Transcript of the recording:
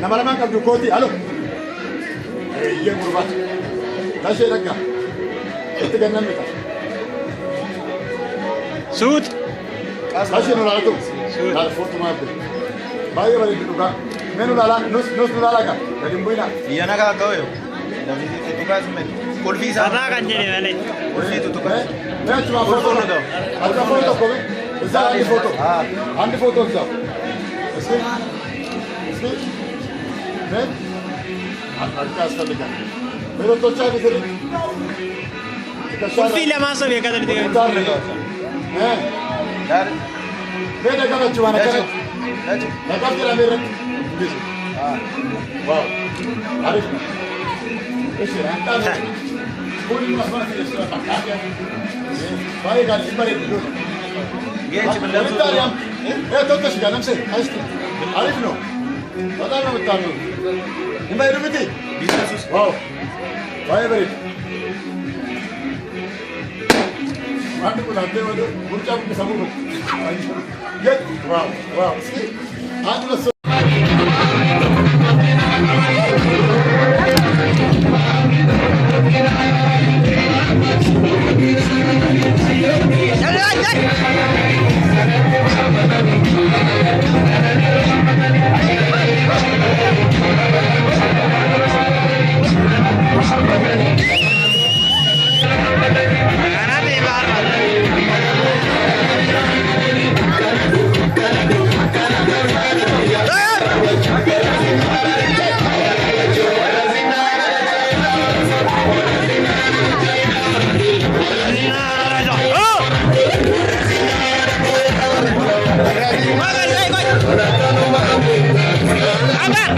nama lamaan qabdu kooti alo eeyyee gurbaa lashee dhaggaa itti gannan mita suut lashee nu laalatu laal footumaa abbe baay'ee bareedu dhugaa mee nu laalaa nus nu laalaa kaa gadi hin bu'inaa Iyana kakao yo. David tutukas me. Kulfisa. Sarraa kan jedhe malee. Kulfi tutukas. mee achuma footoo Footoo dho. achuma footoo kobe isaa handi footoo handi footoo isaa iski mee harkaas falligaa mee tottochaa bisiri Kulfii lamaan soo beekaa tolite kan. Dar. mee dhagabachuu waan Dachu. akkana Dachu. dhagab jedhamee irratti bisu waaw arif ishi rantaan kuni masman filistura takkaatee baay'ee gaarii bareedu Geechi bilatu. Italian. Totta si ganam se. Aisti. Arif no. Bata no mitanu. Imba idu biti. Bisasus. Wow. Baay'ee bareedu. Wanti kun hattee wadu burcaa kun sammuu kun. Yet. Wow. Wow. Ski. Haati lasso. Kanan di bawah. Abang,